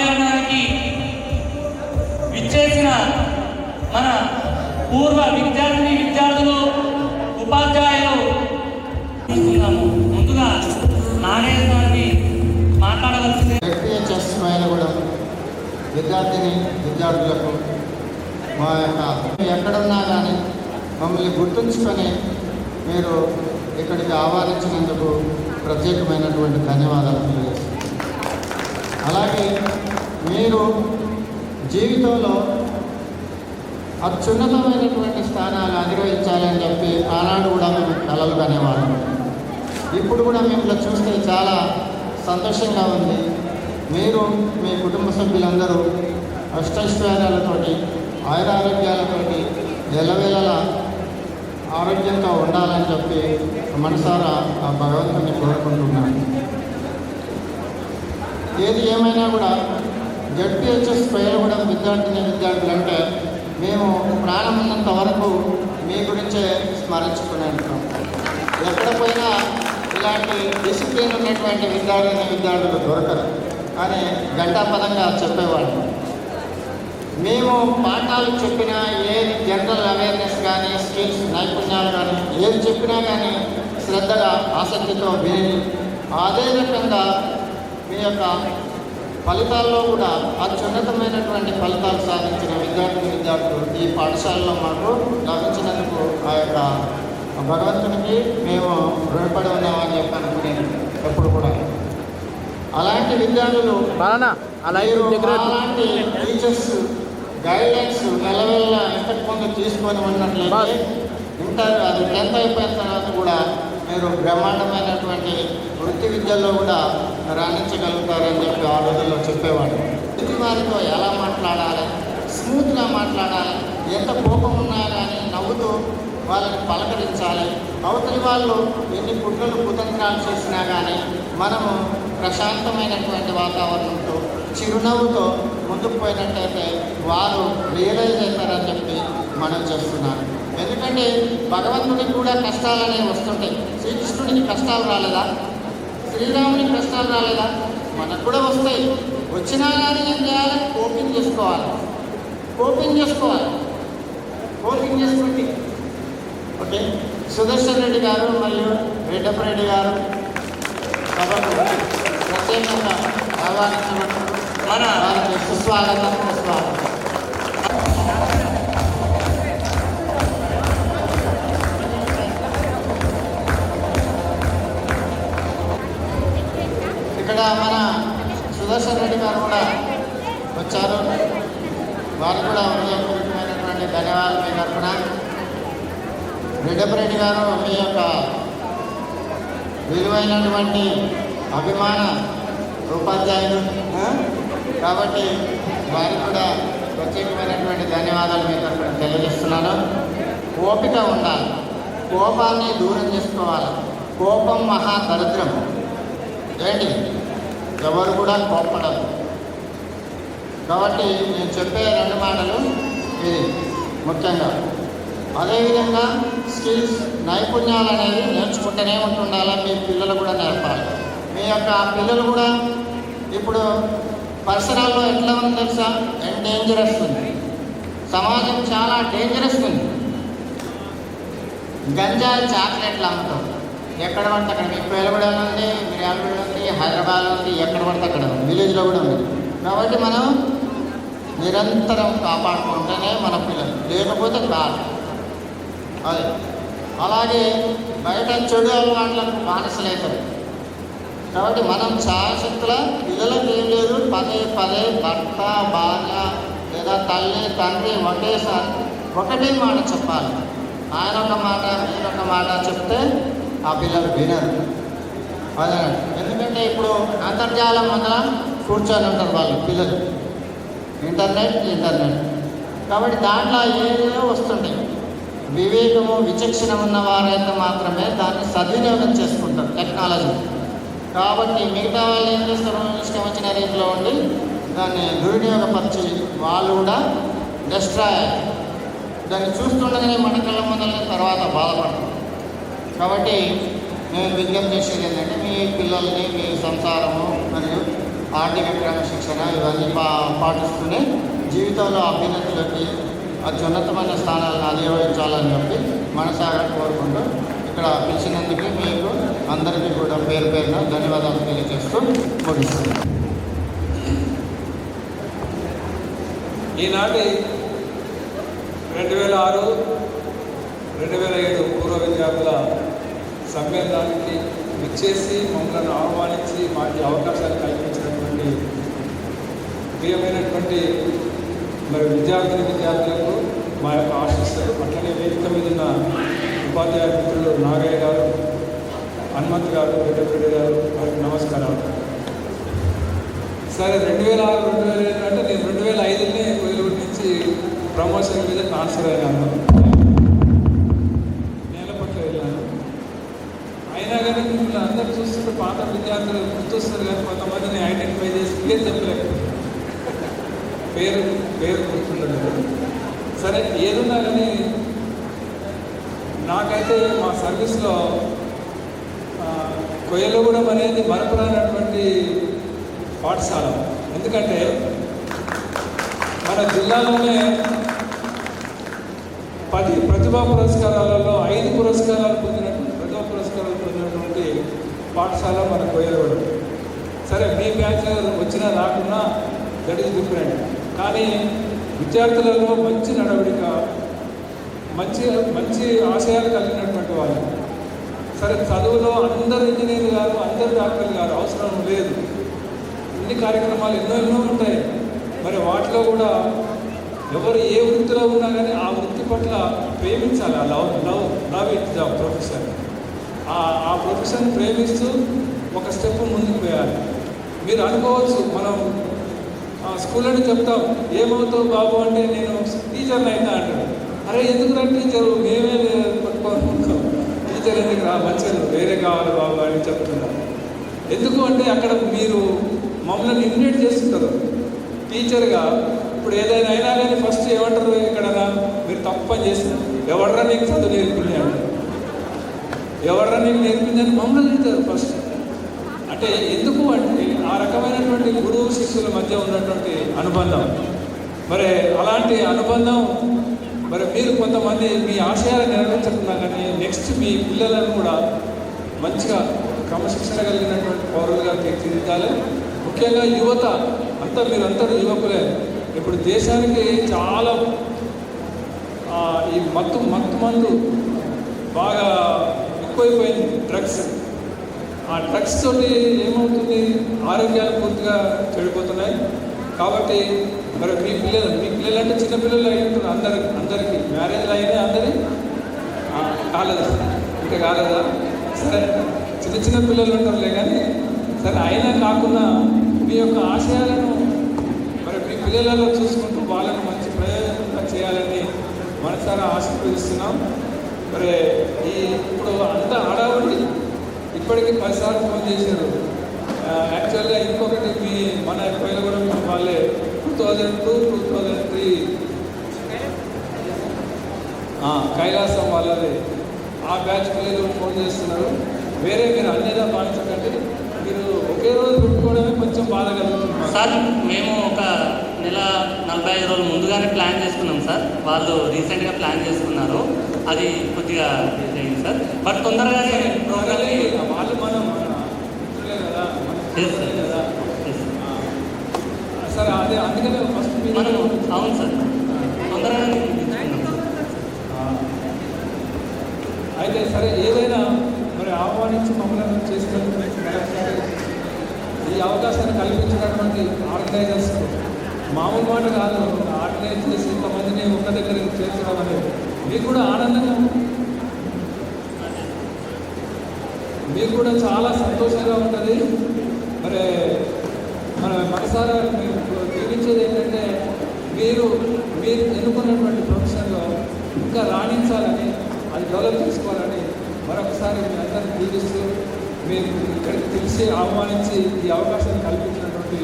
సమ్మేళనానికి విచ్చేసిన మన పూర్వ విద్యార్థులు ఉపాధ్యాయులు ముందుగా నాగేశ్వర గారిని మాట్లాడవలసింది. విద్యార్థులకు మా యొక్క ఎక్కడున్నా కానీ మమ్మల్ని గుర్తుంచుకొని మీరు ఇక్కడికి ఆహ్వానించినందుకు ప్రత్యేకమైనటువంటి ధన్యవాదాలు తెలియజేస్తున్నాను. అలాగే మీరు జీవితంలో అత్యున్నతమైనటువంటి స్థానాలు అధిరోహించాలని చెప్పి ఆనాడు కూడా మేము కలలు కనేవాళ్ళం. ఇప్పుడు కూడా మిమ్మల్ని చూస్తే చాలా సంతోషంగా ఉంది. మీరు మీ కుటుంబ సభ్యులందరూ అష్టైశ్వర్యాలతోటి ఆయురారోగ్యాలతోటి ఎల్లవేళలా ఆరోగ్యంగా ఉండాలని చెప్పి మనసారా ఆ భగవంతుని కోరుకుంటున్నాను. ఏది ఏమైనా కూడా జడ్పీహెచ్ఎస్ ప్రయోగం విద్యార్థులు అంటే మేము ప్రాణం ఉన్నంత వరకు మీ గురించే స్మరించుకునేంటాం. ఎక్కడ పోయినా ఇలాంటి డిసిప్లిన్ ఉన్నటువంటి విద్యార్థులు దొరకరు అని ఘంటాపదంగా చెప్పేవాళ్ళు. మేము పాఠాలు చెప్పినా ఏది జనరల్ అవేర్నెస్ కానీ స్కిల్స్ నైపుణ్యాలు కానీ ఏది చెప్పినా కానీ శ్రద్ధగా ఆసక్తితో విని అదే రకంగా మీ యొక్క ఫలితాల్లో కూడా అత్యున్నతమైనటువంటి ఫలితాలు సాధించిన విద్యార్థులు ఈ పాఠశాలలో మాకు లభించినందుకు ఆ యొక్క భగవంతునికి మేము రుణపడి ఉన్నామని చెప్పి అనుకునేది ఎప్పుడు కూడా. అలాంటి విద్యార్థులు అలాంటి టీచర్స్ గైడ్లైన్స్ నెలవేళ ఇంతకు ముందు తీసుకొని ఉన్నట్లయితే అది 10th అయిపోయిన తర్వాత కూడా మీరు బ్రహ్మాండమైనటువంటి వృత్తి విద్యల్లో కూడా రాణించగలుగుతారని చెప్పి ఆ రోజుల్లో చెప్పేవాడు. ఎదుటి వారితో ఎలా మాట్లాడాలి, స్మూత్గా మాట్లాడాలి, ఎంత కోపం ఉన్నా కానీ నవ్వుతూ వాళ్ళని పలకరించాలి. అవతలి వాళ్ళు ఎన్ని కుతంత్రాలు చేసినా కానీ మనము ప్రశాంతమైనటువంటి వాతావరణంతో చిరునవ్వుతో ముందుకు పోయినట్టయితే వారు రియలైజ్ అవుతారని చెప్పి మనం చేస్తున్నాను. ఎందుకంటే భగవంతుడికి కూడా కష్టాలు అనేవి వస్తుంటాయి. శ్రీకృష్ణుడికి కష్టాలు రాలేదా? శ్రీరామునికి కష్టాలు రాలేదా? మనకు కూడా వస్తాయి. వచ్చినా కానీ ఏం చేయాలి? కోపింగ్ చేసుకోవాలి. చేసుకుంటే ఓకే. సుదర్శన్ రెడ్డి గారు మరియు రెడ్డపరెడ్డి గారు సభకు ప్రత్యేకంగా ఆహ్వానించబడుతూ మన వారికి సుస్వాగతం. ఇక్కడ మన సుదర్శన్ రెడ్డి గారు కూడా వచ్చారు. వారికి కూడా హృదయపూర్వకమైనటువంటి ధన్యవాదాలు మీ తరఫున. రెడ్డపరెడ్డి గారు మీ యొక్క విలువైనటువంటి అభిమాన ఉపాధ్యాయులు కాబట్టి వారికి కూడా ప్రత్యేకమైనటువంటి ధన్యవాదాలు మీ తరఫున తెలియజేస్తున్నాను. ఓపిక ఉండాలి, కోపాన్ని దూరం చేసుకోవాలి. కోపం మహా దరిద్రం. ఏంటి ఎవరు కూడా కోప్పడరు. కాబట్టి నేను చెప్పే 2 మాటలు ఇది ముఖ్యంగా. అదేవిధంగా స్కిల్స్ నైపుణ్యాలు అనేవి నేర్చుకుంటూనే ఉంటుండాలి. మీ పిల్లలు కూడా నేర్పాలి. మీ యొక్క పిల్లలు కూడా ఇప్పుడు పరిసరాల్లో ఎట్లా ఉంది తెలుసా? డేంజరస్ ఉంది. సమాజం చాలా డేంజరస్ ఉంది. గంజాయి చాక్లెట్లు అమ్ముతాం. ఎక్కడ పడితే అక్కడ. మీకు పేలగూడెం ఉంది, మిర్యాలగూడ ఉంది, హైదరాబాద్ ఉంది, ఎక్కడ పడితే అక్కడ ఉంది, విలేజ్లో కూడా ఉంది. కాబట్టి మనం నిరంతరం కాపాడుకుంటేనే మన పిల్లలు, లేకపోతే కాదు. అదే అలాగే బయట చెడు అలవాట్లకు బానిసలవుతారు. కాబట్టి మనం ఛాయశక్తుల పిల్లలకు ఏం లేదు, పదే భర్త భార్య లేదా తల్లి తండ్రి ఒకటే మాట చెప్పాలి. ఆయన ఒక మాట మీరొక మాట చెప్తే ఆ పిల్లలు వినరు. అదే ఎందుకంటే ఇప్పుడు అంతర్జాలం వల్ల కూర్చొని ఉంటారు వాళ్ళు పిల్లలు. ఇంటర్నెట్ కాబట్టి దాంట్లో ఏదో వస్తుంటాయి. వివేకము విచక్షణ ఉన్న వారైతే మాత్రమే దాన్ని సద్వినియోగం చేసుకుంటారు టెక్నాలజీ. కాబట్టి మిగతా వాళ్ళు ఏం చేస్తారు? ఇష్టం వచ్చిన రీతిలో ఉండి దాన్ని దుర్వినియోగపరిచి వాళ్ళు కూడా డిస్ట్రాయ్ దాన్ని చూస్తుండగానే మన కళ్ళ మొదలైన తర్వాత బాధపడతారు. కాబట్టి నేను విజ్ఞప్తి చేసేది ఏంటంటే మీ పిల్లల్ని మీ సంసారము మరియు ఆర్థిక క్రమశిక్షణ ఇవన్నీ పాటిస్తూనే జీవితంలో అభ్యున్నతిలోకి అత్యున్నతమైన స్థానాలను అధిరోహించాలని చెప్పి మనసారా కోరుకుంటూ ఇక్కడ పిలిచినందుకు మీకు అందరికీ కూడా పేరు పేరున ధన్యవాదాలు తెలియజేస్తూ ముగిస్తున్నాను. ఈనాటి 2006-2007 పూర్వ విద్యార్థుల సమ్మేళనానికి విచ్చేసి మమ్మల్ని ఆహ్వానించి మాకు అవకాశాలు కల్పించినటువంటి ప్రియమైనటువంటి విద్యార్థులకు మా యొక్క ఆశీస్సులు, అట్లనే వేదిక మీద ఉన్న ఉపాధ్యాయ మిత్రులు నాగయ్య గారు, హనుమంత్ గారు, రెడ్డి గారు, వారికి నమస్కారాలు. సరే, 2006-2007 అంటే నేను 2005 కోయిలూరు నుంచి ప్రమోషన్ మీద ట్రాన్స్ఫర్ అయినాను, నేలపట్ల వెళ్ళాను. అయినా కానీ మిమ్మల్ని అందరూ చూస్తుంటే పాత విద్యార్థులు గుర్తొస్తారు, కానీ కొంతమందిని ఐడెంటిఫై చేసి పేరు చెప్పలేకపోతే పేరు గుర్తుండదు. సరే, ఏదున్నా కానీ నాకైతే మా సర్వీస్లో కొయ్యలగూడెం అనేది మరపురానటువంటి పాఠశాల. ఎందుకంటే మన జిల్లాలోనే 10 ప్రతిభా పురస్కారాలలో 5 పురస్కారాలు పొందినటువంటి పాఠశాల మన కొయ్యలగూడెం. సరే, మీ బ్యాచ్ వచ్చినా రాకున్నా దట్ ఈస్ డిఫరెంట్. కానీ విద్యార్థులలో మంచి నడవడిక, మంచి ఆశయాలు కలిగినటువంటి వాళ్ళు. సరే, చదువులో అందరు ఇంజనీర్లు గారు, అందరు డాక్టర్లు గారు అవసరం లేదు. ఇన్ని కార్యక్రమాలు ఎన్నో ఉంటాయి. మరి వాటిలో కూడా ఎవరు ఏ వృత్తిలో ఉన్నా కానీ ఆ వృత్తి పట్ల ప్రేమించాలి. ఆ లవ్ ఇట్ ద ప్రొఫెషన్. ఆ ప్రొఫెషన్ ప్రేమిస్తూ ఒక స్టెప్ ముందుకు పోయాలి. మీరు అనుకోవచ్చు, మనం స్కూల్లోనే చెప్తాం, ఏమవుతావు బాబు అంటే నేను టీచర్ని అయినా అంటాడు. అరే, ఎందుకు రా టీచరు, మేమే పట్టుకోనుకుంటాం, టీచర్ ఎందుకు రా, మంచిగా వేరే కావాలి బాబు అని చెప్తున్నారు. ఎందుకు అంటే అక్కడ మీరు మమ్మల్ని ఇన్వైట్ చేస్తుంటారు టీచర్గా. ఇప్పుడు ఏదైనా అయినా కానీ ఫస్ట్ ఏమంటారు, ఇక్కడ మీరు తప్పని చేసినారు, ఎవడరా నీకు చదువు నేర్పింది అంటారు, ఎవడరా నీకు నేర్పిందని మమ్మల్ని చెప్తారు ఫస్ట్. అంటే ఎందుకు అంటే ఆ రకమైనటువంటి గురువు శిష్యుల మధ్య ఉన్నటువంటి అనుబంధం. మరి అలాంటి అనుబంధం మరి మీరు కొంతమంది మీ ఆశయాలు నెరవేర్చకుండా కానీ నెక్స్ట్ మీ పిల్లలను కూడా మంచిగా క్రమశిక్షణ కలిగినటువంటి పౌరులుగా తీర్చిదిద్దాలి. ముఖ్యంగా యువత అంతా, మీరందరూ యువకులే. ఇప్పుడు దేశానికి చాలా ఈ మత్తు మందు బాగా ఎక్కువైపోయింది, డ్రగ్స్. ఆ డ్రగ్స్ తోటి ఏమవుతుంది, ఆరోగ్యాలు పూర్తిగా చెడిపోతున్నాయి. కాబట్టి మరి మీ పిల్లలు అంటే చిన్నపిల్లలు అయి ఉంటారు అందరికీ మ్యారేజ్లు అయినా అందరి కాలేదా, ఇంకా కాలేదా? సరే, చిన్న పిల్లలు ఉంటారులే. కానీ సరే, అయినా కాకుండా మీ యొక్క ఆశయాలను మరి మీ పిల్లలలో చూసుకుంటూ వాళ్ళని మంచి ప్రయోజనంగా చేయాలని మనసారా ఆశీర్వదిస్తున్నాం. మరి ఇప్పుడు అంతా హడావుడి, ఇప్పటికీ 10 సార్లు ఫోన్ చేశారు. యాక్చువల్గా ఇంకొకటి మన కొయ్యలగూడెం వాళ్ళే 2002-2003 కైలాసం వాళ్ళది ఆ బ్యాచ్ పిల్లలు ఫోన్ చేస్తున్నారు. వేరే మీరు అన్నిదా భావించకండి, మీరు ఒకే రోజు పెట్టుకోవడమే కొంచెం బాధ కలుగుతుంది సార్. మేము ఒక నెల 45 రోజులు ముందుగానే ప్లాన్ చేసుకున్నాం సార్. వాళ్ళు రీసెంట్గా ప్లాన్ చేసుకున్నారు, అది కొద్దిగా అయింది సార్. బట్ తొందరగానే వాళ్ళు మనం మిత్రులే కదా, కదా. సరే, అదే అందుకనే ఫస్ట్ మనం అవును సార్, తొందరగానే అయితే సరే, ఏదైనా మరి ఆహ్వానించి మమ్మల్ని చేసినట్టు ఈ అవకాశాన్ని కల్పించినటువంటి ఆర్గనైజర్స్ మామూలు మాట కాదు. ఆర్గనైజ్ చేసి ఇంతమందిని ఒక దగ్గరికి చేర్చడం అనేది మీకు కూడా ఆనందంగా, మీకు కూడా చాలా సంతోషంగా ఉంటుంది. మరి మన మనసారా జీవించేది ఏంటంటే మీరు ఎన్నుకున్నటువంటి ప్రొఫెషన్లో ఇంకా రాణించాలని, అది డెవలప్ చేసుకోవాలని మరొకసారి మీ అందరినీ దీవిస్తూ మీరు ఇక్కడికి తెలిసి ఆహ్వానించి ఈ అవకాశాన్ని కల్పించినటువంటి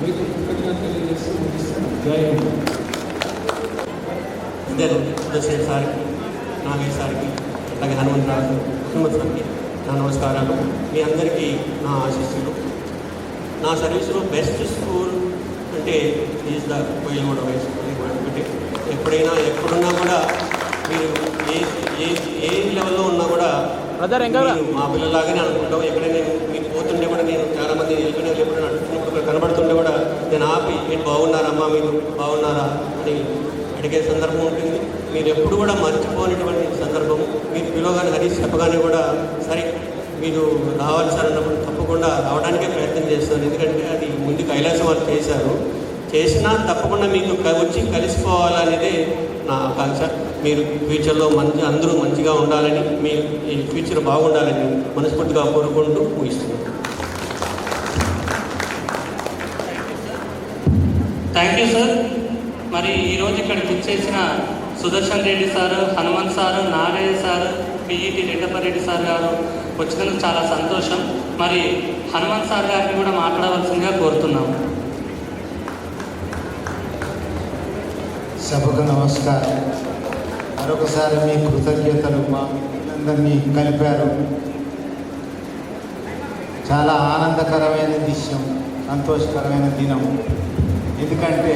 మీకు కృతజ్ఞతలు తెలియజేస్తూ ముగిస్తున్నాను. జై హింద్. ఉదయశేఖర్ సార్కి, నాగేష్ సార్కి, అలాగే హనుమంత్ సార్కి నా నమస్కారాలు. మీ అందరికీ నా ఆశీస్సులు. నా సర్వీస్లో బెస్ట్ స్కూల్ అంటే is the Koilaguda high school. అంటే ఎప్పుడైనా ఎప్పుడున్నా కూడా మీరు ఏ లెవెల్లో ఉన్నా కూడా మీరు మా పిల్లలాగానే అనుకుంటాం. ఎక్కడైనా నేను మీకు పోతుంటే కూడా నేను చాలామంది వెళ్ళిపోయిన ఎప్పుడైనా అడుగుతున్నప్పుడు కనబడుతుంటే కూడా నేను ఆపి మీరు బాగున్నారమ్మా, మీరు బాగున్నారా అని అడిగే సందర్భం ఉంటుంది. మీరు ఎప్పుడు కూడా మర్చిపోయినటువంటి సందర్భం. మీరు పిలవగానే హరీష్ చెప్పగానే కూడా సరే మీరు రావాలి సార్ అన్నప్పుడు తప్పకుండా రావడానికే ప్రయత్నం చేస్తాను. ఎందుకంటే అది ముందు కైలాసం వారు చేసినా తప్పకుండా మీకు వచ్చి కలిసిపోవాలనేదే నా ఆకాంక్ష. మీరు ఫ్యూచర్లో అందరూ మంచిగా ఉండాలని, మీ ఈ ఫ్యూచర్ బాగుండాలని మనస్ఫూర్తిగా కోరుకుంటూ ముగిస్తున్నాను. Thank you sir. మరి ఈరోజు ఇక్కడ చేసిన Sudarshan Reddy sir, Hanumanth sir, Nagayya sir, PET Reddapareddy sir గారు వచ్చినందుకు చాలా సంతోషం. మరి హనుమంత్ సార్ గారిని కూడా మాట్లాడవలసిందిగా కోరుతున్నాము. సభకు నమస్కారం. మరొకసారి మీ కృతజ్ఞతలు. మా మిత్రులందరినీ కలిపారు. చాలా ఆనందకరమైన విషయం, సంతోషకరమైన దినం. ఎందుకంటే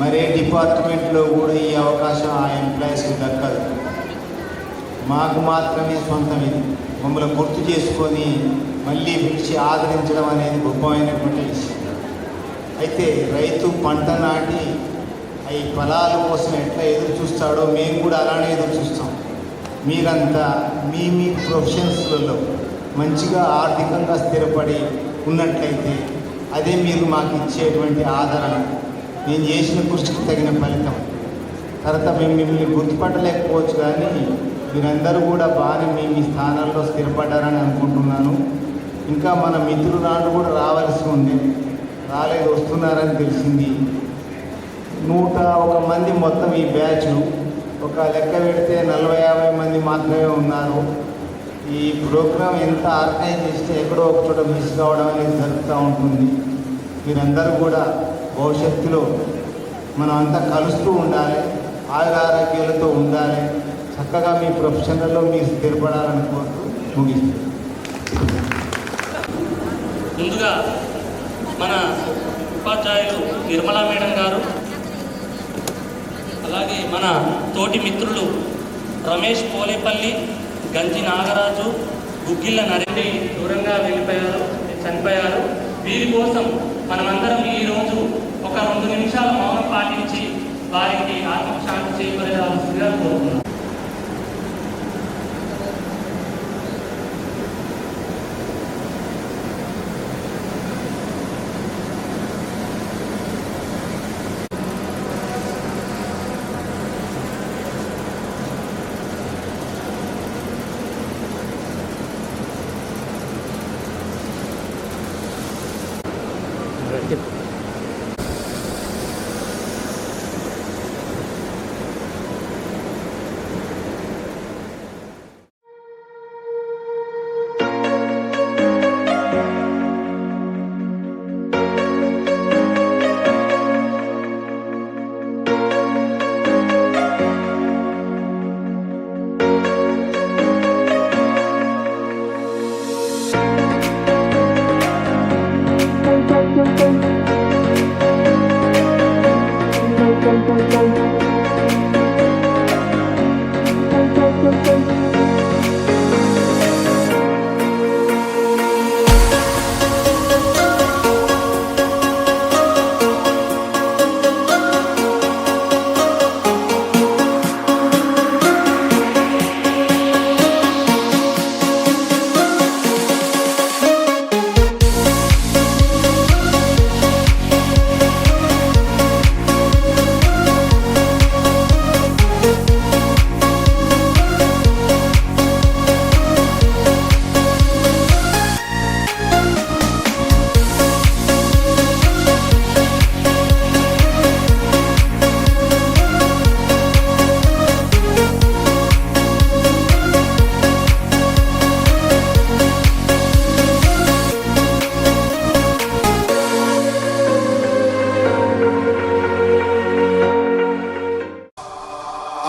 మరే డిపార్ట్మెంట్లో కూడా ఈ అవకాశం ఆ ఎంప్లాయీస్కి దక్కదు. మాకు మాత్రమే సొంతం. ఇది మమ్మల్ని గుర్తు చేసుకొని మళ్ళీ పిలిచి ఆదరించడం అనేది గొప్పమైనటువంటి విషయం. అయితే రైతు పంట నాటి ఈ ఫలాల కోసం ఎట్లా ఎదురు చూస్తాడో మేము కూడా అలానే ఎదురు చూస్తాం. మీరంతా మీ ప్రొఫెషన్స్లలో మంచిగా ఆర్థికంగా స్థిరపడి ఉన్నట్లయితే అదే మీరు మాకు ఇచ్చేటువంటి ఆదరణ, నేను చేసిన కృషికి తగిన ఫలితం. తర్వాత మేము మిమ్మల్ని గుర్తుపట్టలేకపోవచ్చు, కానీ మీరందరూ కూడా బాగానే మీ స్థానాల్లో స్థిరపడ్డారని అనుకుంటున్నాను. ఇంకా మన మిత్రురాళ్ళు కూడా రావాల్సి ఉంది, రాలేదు, వస్తున్నారని తెలిసింది. 101 మంది మొత్తం ఈ బ్యాచ్. ఒక లెక్క పెడితే 40-50 మంది మాత్రమే ఉన్నారు. ఈ ప్రోగ్రాం ఎంత ఆర్గనైజ్ చేస్తే ఎక్కడో ఒక చోట మిస్ కావడం అనేది జరుగుతూ ఉంటుంది. మీరందరూ కూడా భవిష్యత్తులో మనం అంతా కలుస్తూ ఉండాలి, ఆరోగ్యాలతో ఉండాలి, చక్కగా మీ ప్రొఫెషన్లలో మీరు స్థిరపడాలని కోరుతూ ముగిస్తుంది. ముందుగా మన ఉపాధ్యాయులు నిర్మలా మేడం గారు, అలాగే మన తోటి మిత్రులు రమేష్ పోలేపల్లి, గంజి నాగరాజు, గుగ్గిళ్ళ నరేంద్ర దూరంగా చనిపోయారు. వీరి కోసం మనమందరం ఈరోజు ఒక 2 నిమిషాల మౌనం పాటించి వారికి ఆత్మశాంతి చేకూరాల్సిందిగా కోరుతున్నాం.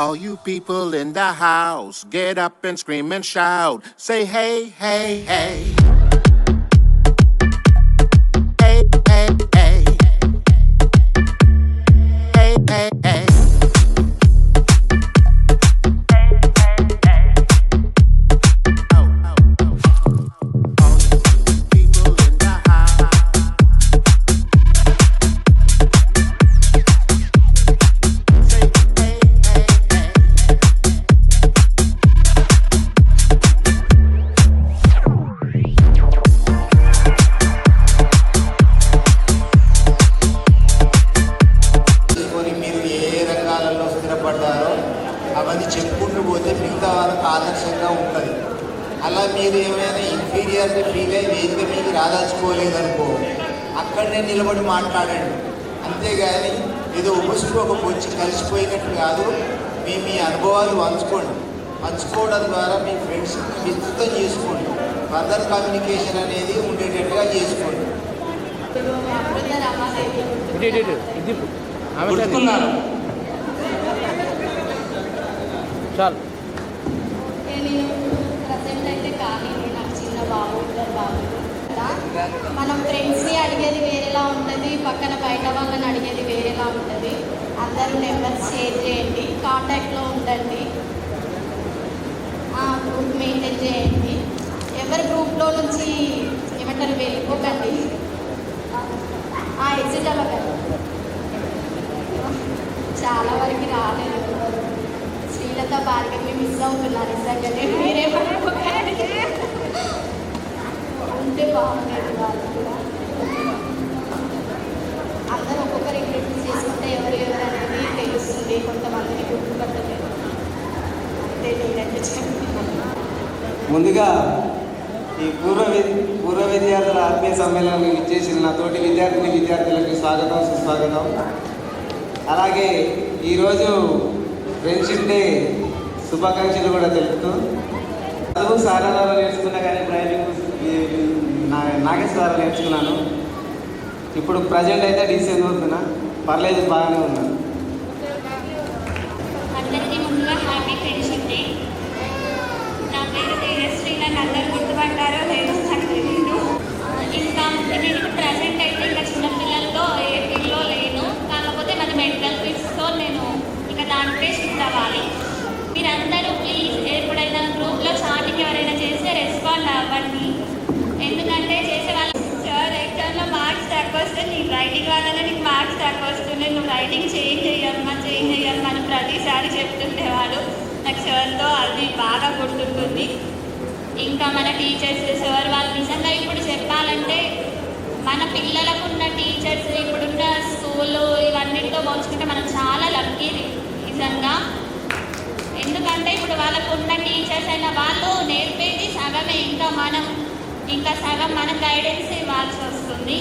All you people in the house, get up and scream and shout. Say hey, hey, hey. మాట్లాడండి, అంతేగాని ఏదో ఉపస్పోకం వచ్చి కలిసిపోయినట్టు కాదు. మీ అనుభవాలు పంచుకోవడం ద్వారా మీ ఫ్రెండ్స్ని విస్తృతం చేసుకోండి. ఫర్దర్ కమ్యూనికేషన్ అనేది ఉండేటట్టుగా చేసుకోండి. గుర్తుకున్నారు. చాలు. నేను ప్రజెంట్ అయితే కానీ నాకు చిన్న బాబు, 2 బాబులు. మనం ఫ్రెండ్స్ని అడిగేది వేరేలా ఉంటుంది, పక్కన బయట వాళ్ళని అడిగేది వేరేలా ఉంటుంది. అందరూ నెంబర్స్ షేర్ చేయండి, కాంటాక్ట్లో ఉండండి, గ్రూప్ మెయింటైన్ చేయండి. ఎవరి గ్రూప్లో నుంచి ఏమంటారు వెళ్ళిపోకండి, ఎగ్జిట్ అవ్వకండి. చాలా వరకు రాలేదు. శ్రీలత భార్గవి మిస్ అవుతున్నారు నిజంగానే. మీరేమనుకోకండి, ఉంటే బాగుండేది వాళ్ళు కూడా. అందరూ ఒక్కొక్కరు ఇంట్రడ్యూస్ చేసుకుంటే ఎవరు అనేది తెలుస్తుంది, కొంతమందిని గుర్తుపట్టలేదు. అంతే నేనైతే చెప్తున్నాను. ముందుగా ఈ పూర్వ విద్యార్థుల ఆత్మీయ సమ్మేళనానికి ఇచ్చేసిన నా తోటి విద్యార్థులకి స్వాగతం, సుస్వాగతం. అలాగే ఈరోజు ఫ్రెండ్షిప్ డే శుభాకాంక్షలు కూడా తెలుపుతూ, చదువు సారాలలో నేర్చుకున్నా కానీ డ్రైవింగ్ నాగేశ్వరాలు నేర్చుకున్నాను. ఇప్పుడు ప్రజెంట్ అయితే డీసీ అవుతున్నా, పర్లేదు, బాగానే ఉన్నాను. అందరికీ ముందుగా హ్యాపీ ఫ్రెండ్షిప్ డే. నా పేరు తేజస్వి. నన్ను అందరూ గుర్తుపట్టారో లేదో నాకు తెలియదు. ఇంకా నేను ప్రజెంట్ అయితే ఇంకా చిన్నపిల్లలతో ఏ ఫీల్డ్లో లేను. కాకపోతే మన మెంటల్ ఫీల్డ్స్తో నేను ఇంకా దానిపై షిఫ్ట్ అవ్వాలి. మీరందరూ ప్లీజ్ ఎప్పుడైనా గ్రూప్లో చాటింగ్ ఎవరైనా చేస్తే రెస్పాండ్ అవ్వండి. ఎందుకంటే చేసే వాళ్ళు సార్ ఎగ్జామ్లో మార్క్స్ తక్కువ వస్తే నీకు రైటింగ్ వల్లనే నీకు మార్క్స్ తక్కువ వస్తుంది, నువ్వు రైటింగ్ చేంజ్ చేయాలమ్మా అని ప్రతిసారి చెప్తుండేవాడు. నాకు సార్తో అది బాగా గుర్తుంటుంది. ఇంకా మన టీచర్స్ సార్ వాళ్ళు నిజంగా ఇప్పుడు చెప్పాలంటే మన పిల్లలకు ఉన్న టీచర్స్ ఇప్పుడున్న స్కూలు ఇవన్నిటితో పోల్చుకుంటే మనం చాలా లక్కీ నిజంగా. ఎందుకంటే ఇప్పుడు వాళ్ళకు ఉన్న టీచర్స్ అయినా వాళ్ళు నేర్పేది సగమే, ఇంకా సగం మనం గైడెన్స్ ఇవ్వాల్సి వస్తుంది.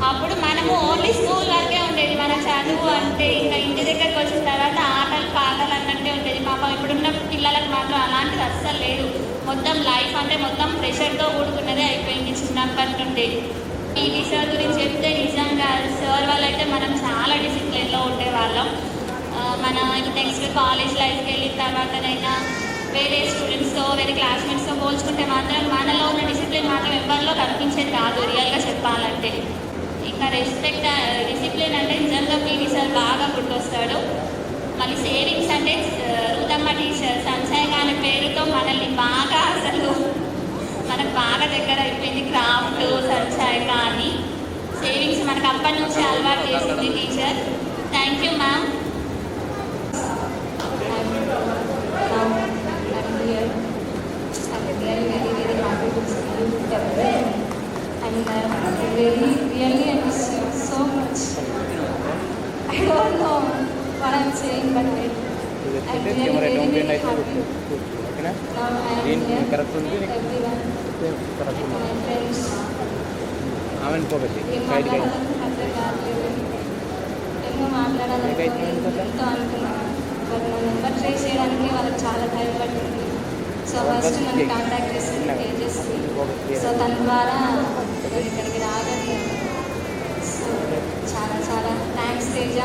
అప్పుడు మనము ఓన్లీ స్కూల్ వరకే ఉండేది మన చదువు అంటే. ఇంకా ఇంటి దగ్గరకు వచ్చిన తర్వాత ఆటలు పాటలు అన్నట్టే ఉండేది. పాపం ఇప్పుడున్న పిల్లలకు మాత్రం అలాంటిది అస్సలు లేదు. మొత్తం లైఫ్ అంటే మొత్తం ప్రెషర్తో కూడుకున్నదే అయిపోయింది చిన్నప్పటి నుండి. పీటీ సార్ గురించి చెప్తే నిజంగా సార్ వాళ్ళైతే మనం చాలా డిసిప్లిన్లో ఉండేవాళ్ళం. మన నెక్స్ట్ కాలేజ్ లైఫ్కి వెళ్ళిన తర్వాతనైనా వేరే స్టూడెంట్స్తో వేరే క్లాస్మేట్స్తో పోల్చుకుంటే మాత్రం మనలో ఉన్న డిసిప్లిన్ మాత్రం ఎవరిలో కనిపించేది కాదు రియల్గా చెప్పాలంటే. ఇంకా రెస్పెక్ట్ డిసిప్లిన్ అంటే నిజంగా పీటీ సార్ బాగా గుర్తొస్తాడు. మళ్ళీ సేవింగ్స్ అంటే రూదమ్మ టీచర్ సంచయ్ అనే పేరుతో మనల్ని బాగా అసలు మనకు బాగా దగ్గర అయిపోయింది. క్రాఫ్ట్ సంచయ్ కానీ సేవింగ్స్ మనకు అప్పటి నుంచి అలవాటు చేసింది teacher. Thank you ma'am. Really I miss you so much. I don't know what I'm saying, but I'm really happy. Now I am here with everyone, my friends. ఎన్నో మాట్లాడాలనుకుంటూ అనుకున్నాను, బట్ నా number trace చేయడానికి వాళ్ళకి చాలా time పట్టింది. So first నన్ను contact చేసింది Tejaswi. So తన ద్వారా నేను ఇక్కడికి రాగలిగాను. సో చాలా చాలా థ్యాంక్స్ తేజ.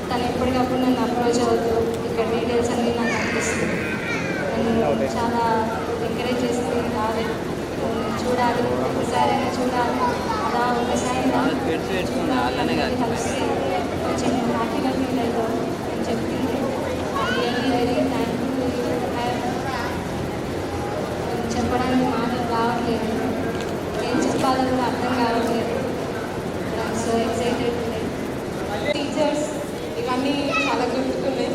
తను ఎప్పటికప్పుడు నన్ను అప్రోచ్ అవుతూ ఇక్కడ డీటెయిల్స్ అన్నీ నాకు అనిపిస్తుంది. నన్ను చాలా ఎంకరేజ్ చేస్తుంది. రావాలి, చూడాలి, ఒకసారైనా చూడాలి, అలా ఒకసారి కలిసి కొంచెం హ్యాపీగా ఫీల్ అవుతాం అని చెప్పింది. Really very thank you. చెప్పడానికి మాటలు రావట్లేదు, ఏం చెప్పాలో కూడా అర్థం కావట్లేదు. సో ఎక్సైటెడ్ టీచర్స్ ఇవన్నీ చాలా గుర్తుకున్నాయి.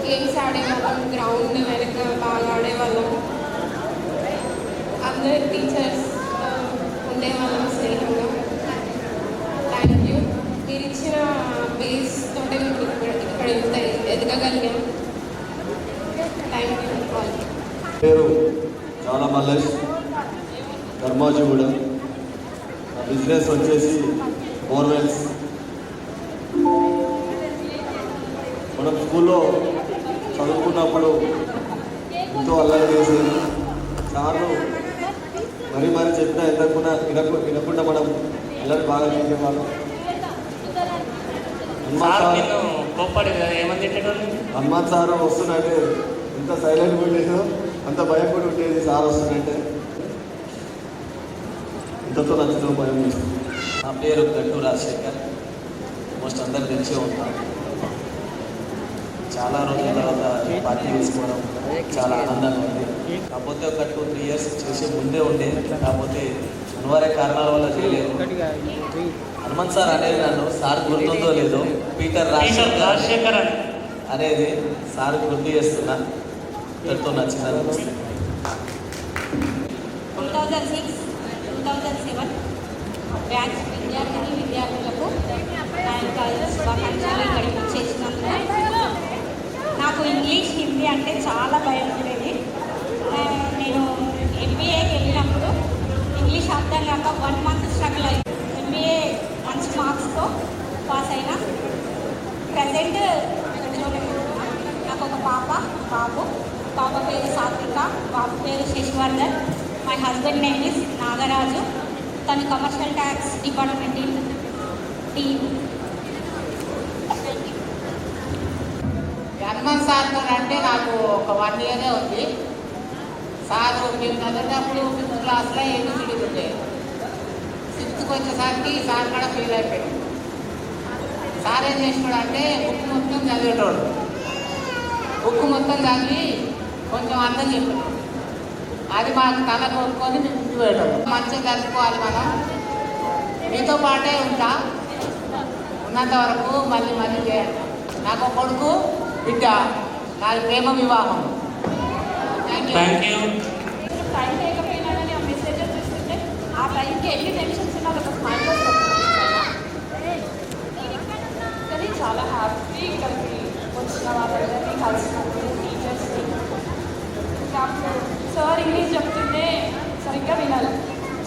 గేమ్స్ ఆడేవాళ్ళం, గ్రౌండ్ వెనక బాగా ఆడేవాళ్ళం. అందరు టీచర్స్ ఉండేవాళ్ళం స్నేహంగా. Thank you. మీరు ఇచ్చిన బేస్ తోటే మీకు ఇక్కడ ఇంత ఎదగగలిగాం. Thank you all. పేరు చాలా మల్లేష్, ధర్మాజిగూడ. నా బిజినెస్ వచ్చేసి బోర్వెల్స్. మనం స్కూల్లో చదువుకున్నప్పుడు ఎంతో అల్లరి చేసేది. సార్లు మరీ చెప్పినా వినకుండా మనం అల్లరి బాగా చేసేవాళ్ళం. హనుమాన్ సార్ వస్తున్నట్టే ఎంత సైలెంట్గా ఉండేదో అంత భయం కూడా ఉండేది సార్ వస్తున్నట్టే. ఇంతతో నచ్చిన భయం చేస్తుంది. నా పేరు గట్టు రాజశేఖర్. మోస్ట్ అందరు తెలిసే ఉంటాం. చాలా రోజుల తర్వాత పార్టీ వేసుకోవడం చాలా ఆనందంగా ఉంది. కాకపోతే ఒక 2-3 ఇయర్స్ చేసే ముందే ఉండేది, కాకపోతే అనివార్య కారణాల వల్ల చేయలేదు. హనుమంత్ సార్ అనేది నన్ను సార్ గుర్తుందో లేదో పీటర్ రాజశేఖర్ అనేది సార్ గుర్తు చేస్తున్నా. ఇంతటితో నచ్చిందని అనిపిస్తుంది. 2006-2007 బ్యాచ్ విద్యార్థులకు శుభాకాంక్షలు. ఇక్కడికి చేసినందుకు నాకు ఇంగ్లీష్, హిందీ అంటే చాలా భయం ఉండేది. నేను ఎంబీఏకి వెళ్ళినప్పుడు ఇంగ్లీష్ అర్థం కాక 1 month స్ట్రగుల్ అయ్యి ఎంబీఏ మంచి మార్క్స్తో పాస్ అయినా. ప్రజెంట్ నాకు ఒక బాబు పేరు సాత్విక, బాబు పేరు Sashivardhan. My husband name is Nagaraju. తను commercial tax department team. Hanuman సార్తో అంటే నాకు ఒక 1 year ఉంది. సారు మేము చదివేటప్పుడు 5th క్లాస్లో ఏబిసిడి ఉండేది. 6th వచ్చేసరికి సార్ కూడా ఫెయిల్ అయిపోయాడు. సార్ ఏం చేసినాడు అంటే బుక్ మొత్తం చదివేటోడు. బుక్ మొత్తం చదివి కొంచెం అర్థం చెప్పాడు. అది మాకు తల కొనుక్కొని మేము ముందు పెట్టాడు. మంచిగా చదువుకోవాలి మనం. మీతో పాటే ఉంటా ఉన్నంత వరకు మళ్ళీ చేయండి. నాకు ఒక కొడుకు, బిడ్డ. నాది ప్రేమ వివాహం. Thank you. టైం లేకపోయినా కానీ ఆ మెసేజెస్ చూస్తుంటే ఆ టైంకి ఎన్ని టెన్షన్స్ ఉన్నా ఒక స్మైల్ కానీ చాలా హ్యాపీ. ఇక్కడికి వచ్చిన వాళ్ళందరినీ కలిసినప్పుడు టీచర్స్ని. అప్పుడు సార్ ఇంగ్లీష్ చెప్తుంటే సరిగ్గా వినాలి,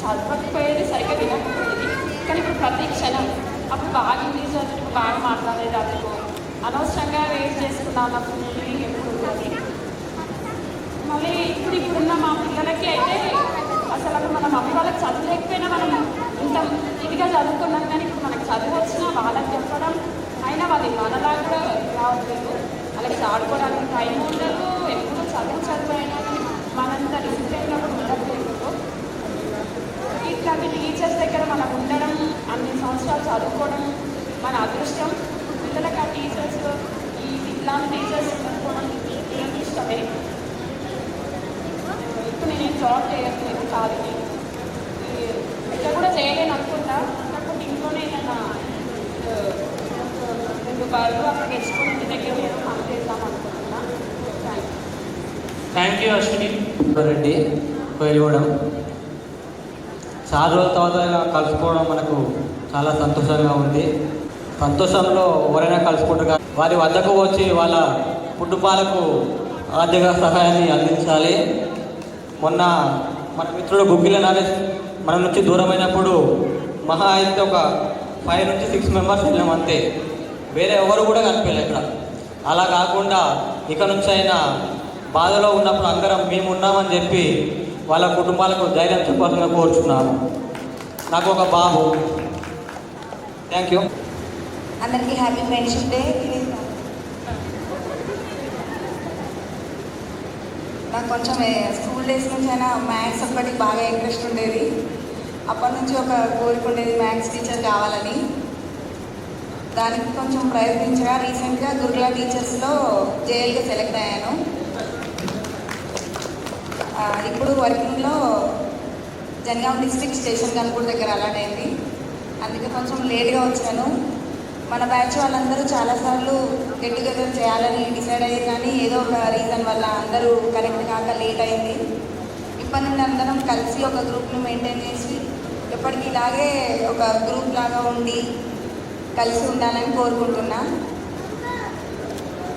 చదవకపోయేది, సరిగ్గా వినకపోయేది. కానీ ఇప్పుడు ప్రతి క్షణం అప్పుడు బాగా ఇంగ్లీష్ చదివి బాగా మాట్లాడేది. అందుకు అనవసరంగా వేస్ట్ చేసుకున్నాను అప్పుడు ఎప్పుడు ఉన్నది. మళ్ళీ ఇప్పుడున్న మా పిల్లలకి అయితే అసలు అప్పుడు మన మమ్మీ వాళ్ళకి చదవలేకపోయినా మనం ఇంత ఇదిగా చదువుకున్నాం. కానీ ఇప్పుడు మనకు చదువు వచ్చినా వాళ్ళకి చెప్పడం అయినా వాళ్ళు మనలా కూడా రావట్లేదు. వాళ్ళకి ఆడుకోవడానికి టైం ఉండదు. ఎప్పుడు చదువు అయినా కానీ మనంత డిసిప్లైన్గా కూడా ఉండట్లేదు. ఇట్లాంటి టీచర్స్ దగ్గర మనం ఉండడం, అన్ని సంవత్సరాలు చదువుకోవడం మన అదృష్టం. పిల్లలకి ఆ టీచర్స్ ఇట్లాంటి టీచర్స్ చదువుకోవడం ఏమి ఇష్టమే. ఇప్పుడు నేను జాబ్ చేయట్లేదు, ఖాళీ ఇట్లా కూడా చేయలేను అనుకుంటా. కాకపోతే ఇంట్లోనే ఏదైనా 2 బార్లు అక్కడ తెచ్చుకొని ఇంటి దగ్గర నేను పని చేద్దాం అనుకుంటున్నా. Thank you Ashwini Reddy Koyalagudem. చాలా రోజుల తర్వాత కలుసుకోవడం మనకు చాలా సంతోషంగా ఉంది. సంతోషంలో ఎవరైనా కలుసుకుంటారు. వారి వద్దకు వచ్చి వాళ్ళ కుటుంబాలకు ఆర్థిక సహాయాన్ని అందించాలి. మొన్న మన మిత్రుడు గుగ్గిల నరేష్ మన నుంచి దూరమైనప్పుడు మహా అయితే ఒక 5 నుంచి 6 మెంబర్స్ వెళ్ళాం అంతే. వేరే ఎవరు కూడా కనిపించలేదు ఇక్కడ. అలా కాకుండా ఇక నుంచి అయినా బాధలో ఉన్నప్పుడు అందరం మేము ఉన్నామని చెప్పి వాళ్ళ కుటుంబాలకు ధైర్యం చెప్పాల్సిందిగా కోరుచున్నాను. నాకు ఒక బాబు. Thank you. అందరికీ హ్యాపీ ఫ్రెండ్షిప్ డే. నాకు కొంచెం స్కూల్ డేస్ నుంచి అయినా మ్యాథ్స్ ఒక్కటి బాగా ఇంట్రెస్ట్ ఉండేది. అప్పటి నుంచి ఒక కోరిక ఉండేది మ్యాథ్స్ టీచర్ కావాలని. దానికి కొంచెం ప్రయత్నించగా రీసెంట్గా గురుకుల టీచర్స్లో జేఎల్గా సెలెక్ట్ అయ్యాను. ఇప్పుడు వర్కింగ్లో జనగాం డిస్ట్రిక్ట్ స్టేషన్ కనుపూర్ దగ్గర అలాట్ అయింది. అందుకే కొంచెం లేట్గా వచ్చాను. మన బ్యాచ్ వాళ్ళందరూ చాలాసార్లు గెట్ టుగెదర్ చేయాలని డిసైడ్ అయ్యి కానీ ఏదో ఒక రీజన్ వల్ల అందరూ కరెక్ట్ కాక లేట్ అయింది. ఇప్పటి నుండి అందరం కలిసి ఒక గ్రూప్ని మెయింటైన్ చేసి ఎప్పటికీ ఇలాగే ఒక గ్రూప్ లాగా ఉండి కలిసి ఉండాలని కోరుకుంటున్నా.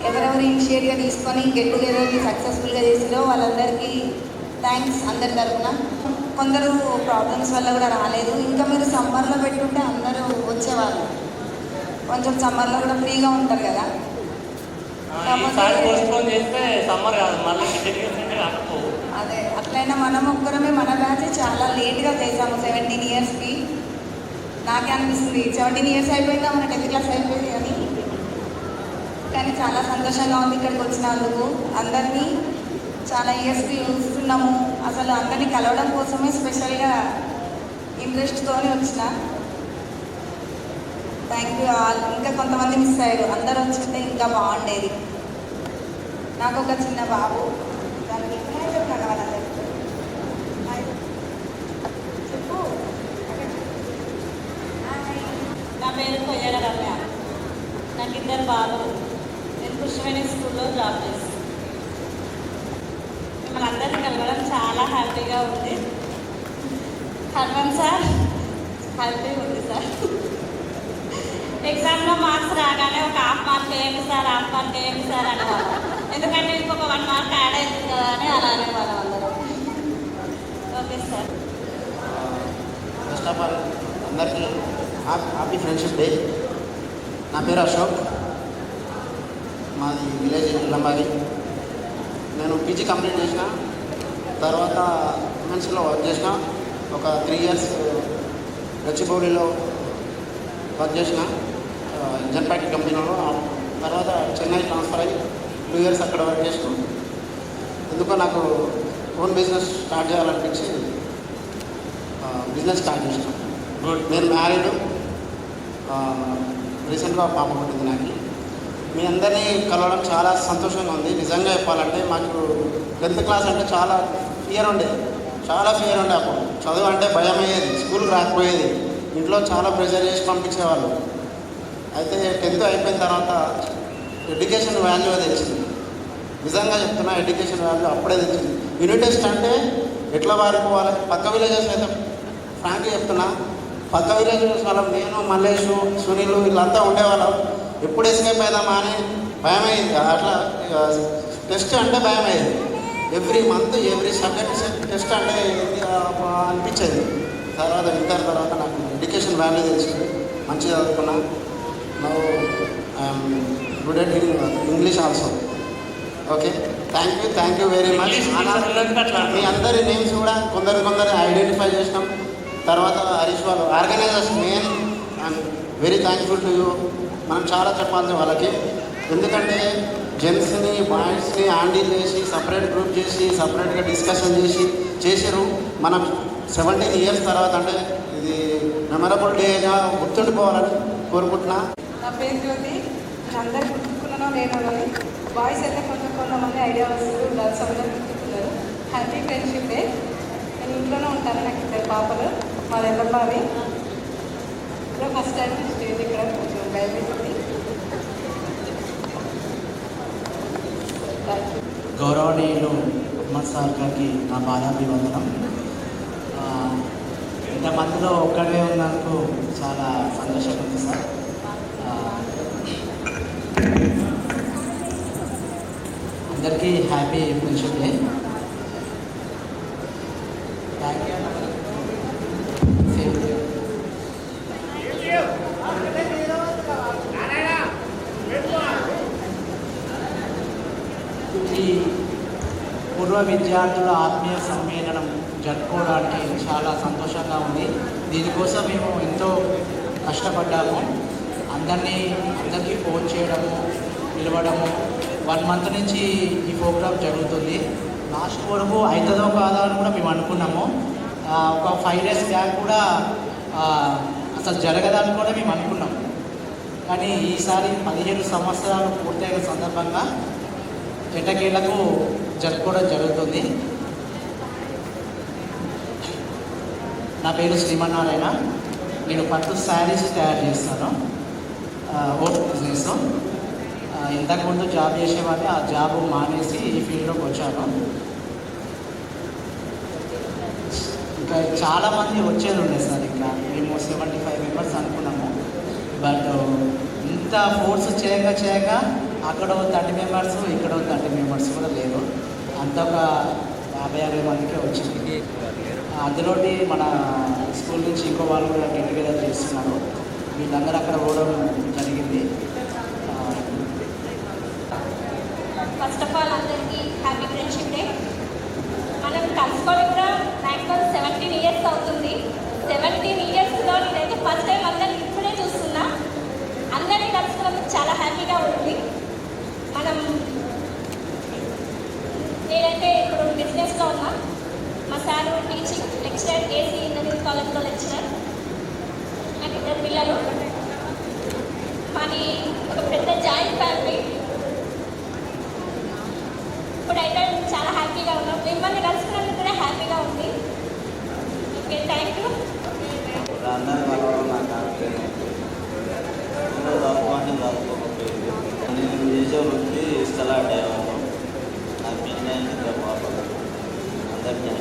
ఎవరెవరు ఇనిషియేటివ్గా తీసుకొని గెట్ టుగెదర్ని సక్సెస్ఫుల్గా చేసిరో వాళ్ళందరికీ థ్యాంక్స్ అందరి తరఫున. కొందరు ప్రాబ్లమ్స్ వల్ల కూడా రాలేదు. ఇంకా మీరు సమ్మర్లో పెట్టుంటే అందరూ వచ్చేవాళ్ళు. కొంచెం సమ్మర్లో కూడా ఫ్రీగా ఉంటారు కదా. ఈసారి పోస్ట్పోన్ చేస్తే సమ్మర్ కాదు, మళ్ళీ కాకపోవు. అదే అట్లయినా మనం ఒక్కరమే మన బ్యాచ్ చాలా లేట్గా చేసాము. 17 ఇయర్స్కి నాకే అనిపిస్తుంది 17 ఇయర్స్ అయిపోయిందా మన 10th క్లాస్ అయిపోయింది అని. కానీ చాలా సంతోషంగా ఉంది ఇక్కడికి వచ్చినందుకు. అందరినీ చాలా ఇయర్స్కి చూస్తున్నాము. అసలు అందరినీ కలవడం కోసమే స్పెషల్గా ఇంట్రెస్ట్తో వచ్చిన. Thank you all. ఇంకా కొంతమంది మిస్ అయ్యారు, అందరూ వచ్చింటే ఇంకా బాగుండేది. నాకు ఒక చిన్న బాబు, దానికి చెప్పినా కదా చెప్పు. నా పేరు కొయ్యడ రమ్య. నాకు 2 బాబులు. నేను పుష్పవేణి స్కూల్లో జాబ్ చేస్తాను. మిమ్మల్ని అందరినీ కలవడం చాలా హ్యాపీగా ఉంది. హనుమంత్ సార్ హ్యాపీగా ఉంది సార్. ఎగ్జామ్లో మార్క్స్ రాగానే ఒక హాఫ్ మార్క్ వేయండి సార్, హాఫ్ మార్క్ వేయండి సార్ అనేవాళ్ళం. ఎందుకంటే ఇంకొక 1 మార్క్ యాడ్ అవుతుంది కదా అని అలా అనేవాళ్ళం అందరూ. Okay sir. First of all అందరికీ హ్యాపీ ఫ్రెండ్షిప్ డే. నా పేరు అశోక్, మాది విలేజ్ లంబాడి. నేను పీజీ కంప్లీట్ చేసిన తర్వాత ఎంఎన్సీలో వర్క్ చేసిన. ఒక 3 ఇయర్స్ గచ్చిబౌలిలో వర్క్ చేసిన జన్పాటి కంపెనీలో. తర్వాత చెన్నై ట్రాన్స్ఫర్ అయ్యి 2 ఇయర్స్ అక్కడ వర్క్ చేసిన. ఎందుకో నాకు ఓన్ బిజినెస్ స్టార్ట్ చేయాలనిపించి బిజినెస్ స్టార్ట్ చేసిన. నేను మ్యారీడ్, రీసెంట్గా పాప పుట్టింది నాకు. మీ అందరినీ కలవడం చాలా సంతోషంగా ఉంది. నిజంగా చెప్పాలంటే మాకు 10th క్లాస్ అంటే చాలా ఫియర్ ఉండేది, చాలా ఫియర్ ఉండే. అప్పుడు చదువు అంటే భయం అయ్యేది, స్కూల్కి రాకపోయేది, ఇంట్లో చాలా ప్రెషర్ చేసి పంపించేవాళ్ళు. అయితే 10th అయిపోయిన తర్వాత ఎడ్యుకేషన్ వాల్యూ తెలిసింది. నిజంగా చెప్తున్నా, ఎడ్యుకేషన్ వాల్యూ అప్పుడే తెలిసింది. యూనిట్ టెస్ట్ అంటే ఎట్లా వాడుకోవాలి. పక్క విలేజెస్ అయితే ఫ్రాంక్గా చెప్తున్నా, పక్క విలేజెస్ వాళ్ళం నేను, మల్లేషు, సునీల్ వీళ్ళంతా ఉండేవాళ్ళం. ఎప్పుడు ఎస్కేప్ అవుదామా అని భయం అయ్యింది. అట్లా టెస్ట్ అంటే భయం అయ్యేది. Every month every subject test అంటే అనిపించేది. తర్వాత ఇంటర్ తర్వాత నాకు ఎడ్యుకేషన్ వాల్యూ తెలిసింది. మంచిగా చదువుకున్నా. Now I'm good at English also. Okay, thank you very much. మీ అందరి నేమ్స్ కూడా కొందరు ఐడెంటిఫై చేసినాం. తర్వాత హరీష్ వాళ్ళు organisers main I'm very thankful to you. మనం చాలా చెప్పాల్సి వాళ్ళకి. ఎందుకంటే జెంట్స్ని బాయ్స్ని హ్యాండిల్ చేసి సపరేట్ గ్రూప్ చేసి సపరేట్గా డిస్కషన్ చేసారు. మనం 17 ఇయర్స్ తర్వాత అంటే ఇది మెమరబుల్ డేగా గుర్తుండిపోవాలని కోరుకుంటున్నా. నా పేరు జ్యోతి. అందరు గుర్తుకున్నానో లేనో కానీ బాయ్స్ అయితే కొంతమంది ఐడియా వస్తుంది, గర్ల్స్ అందరూ గుర్తుకున్నారు. Happy friendship day. నేను ఇంట్లోనే ఉంటాను, నాకు 2 పాపలు. మాది ఎల్లమ్మాది. ఇప్పుడు ఫస్ట్ టైం స్టేజ్ ఇక్కడ కొంచెం భయపెట్టింది. గౌరవనీయులు హనుమంత్ సార్ గారికి నా పాదాభివందనం. ఇంతమందిలో ఒక్కడే ఉన్నందుకు చాలా సంతోషంగా ఉంది సార్. అందరికీ happy friendship day. Thank you. ఈ పూర్వ విద్యార్థుల ఆత్మీయ సమ్మేళనం జరుపుకోవడానికి చాలా సంతోషంగా ఉంది. దీనికోసం మేము ఎంతో కష్టపడ్డాము. అందరికీ ఫోన్ చేయడము, పిలవడము. 1 మంత్ నుంచి ఈ ప్రోగ్రామ్ జరుగుతుంది. లాస్ట్ వరకు అవుతుందో కాదా అని కూడా మేము అనుకున్నాము. ఒక 5 days బ్యాక్ కూడా అసలు జరగదని కూడా మేము అనుకున్నాము. కానీ ఈసారి 17 సంవత్సరాలు పూర్తయిన సందర్భంగా ఎటకేళ్లకు జరుపుకోవడం జరుగుతుంది. నా పేరు శ్రీమన్నారాయణ. నేను పట్టు శారీస్ తయారు చేస్తాను, ఓన్ బిజినెస్. ఇంతకుముందు జాబ్ చేసేవాడిని, ఆ జాబ్ మానేసి ఈ ఫీల్డ్లోకి వచ్చాను. ఇంకా చాలామంది వచ్చేది ఉండే సార్. ఇంకా మేము 75 members అనుకున్నాము. బట్ ఇంత ఫోర్స్ చేయగా అక్కడ 30 members, ఇక్కడ 30 members కూడా లేరు. అంత ఒక 50-60 మందికే వచ్చింది. అందులోటి మన స్కూల్ నుంచి ఇంకో వాళ్ళు కూడా గెట్ టుగెదర్ చేస్తున్నారు. వీళ్ళందరూ అక్కడ పోవడం జరిగింది. ఫస్ట్ ఆఫ్ ఆల్ అందరికీ హ్యాపీ ఫ్రెండ్షిప్ డే. మనం కలుసుకొని కూడా మ్యాక్సిమం 17 ఇయర్స్ అవుతుంది. 17 ఇయర్స్లో నేనైతే ఫస్ట్ టైం అందరిని ఇప్పుడే చూస్తున్నా. అందరినీ కలుసుకోవడం చాలా హ్యాపీగా ఉంది. నేనైతే ఇప్పుడు బిజినెస్లో ఉన్నా. మా sir teaching lecturer, AC engineering కాలేజ్లో లెక్చరర్. నాకు 2 పిల్లలు. మాది ఒక పెద్ద జాయింట్ ఫ్యామిలీ. ఇప్పుడైతే చాలా హ్యాపీగా ఉన్నాం. మిమ్మల్ని కలుసుకున్నందుకు కూడా హ్యాపీగా ఉంది. Okay, thank you. అందరి వల్ల నాకు చదువుకోండి చదువుకోకపోయింది. నేను చేసే వృత్తి స్థల డ్రైవర్లో. నా పిల్లలు ఇంకా పాపలు అందరికీ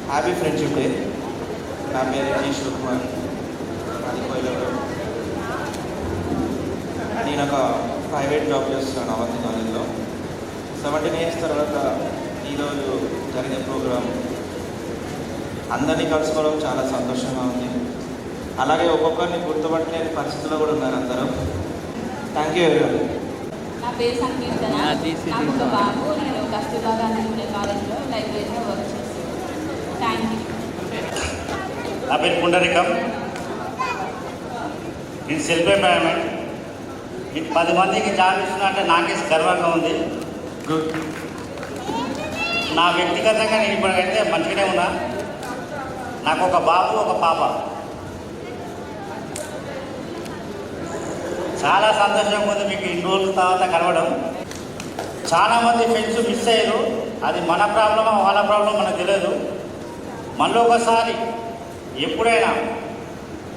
హ్యాపీ ఫ్రెండ్షిప్ డే. నా పేరు జీ శివకుమార్. అది కోయిలవరం. నేను ఒక ప్రైవేట్ జాబ్ చేస్తున్నాను అవంతి కాలేజ్లో. 17 ఇయర్స్ తర్వాత ఈరోజు జరిగే ప్రోగ్రాం అందరినీ కలుసుకోవడం చాలా సంతోషంగా ఉంది. అలాగే ఒక్కొక్కరిని గుర్తుపట్టలేని పరిస్థితుల్లో కూడా ఉన్నారు అందరూ. Thank you everyone. నా పేరు సంకీర్తన. నాకు ఒక బాబు. నేను కస్తూర్బా గాంధీ జూనియర్ కాలేజ్లో లైబ్రరీలో వర్క్ చేస్తాను. Thank you. నా పేరు పుండరికం. నేను సెల్ఫ్ ఎంప్లాయ్మెంట్. మీకు 10 మందికి జాబ్ ఇస్తున్నట్టే నాకే గర్వంగా ఉంది. గుడ్. నా వ్యక్తిగతంగా నేను ఇప్పటికైతే మంచిగానే ఉన్నా. నాకు ఒక బాబు, ఒక పాప. చాలా సంతోషంగా ఉంది మీకు ఇన్ని రోజుల తర్వాత కలవడం. చాలామంది ఫ్రెండ్స్ మిస్ అయ్యారు. అది మన ప్రాబ్లమా వాళ్ళ ప్రాబ్లం మనకు తెలియదు. మళ్ళీ ఒకసారి ఎప్పుడైనా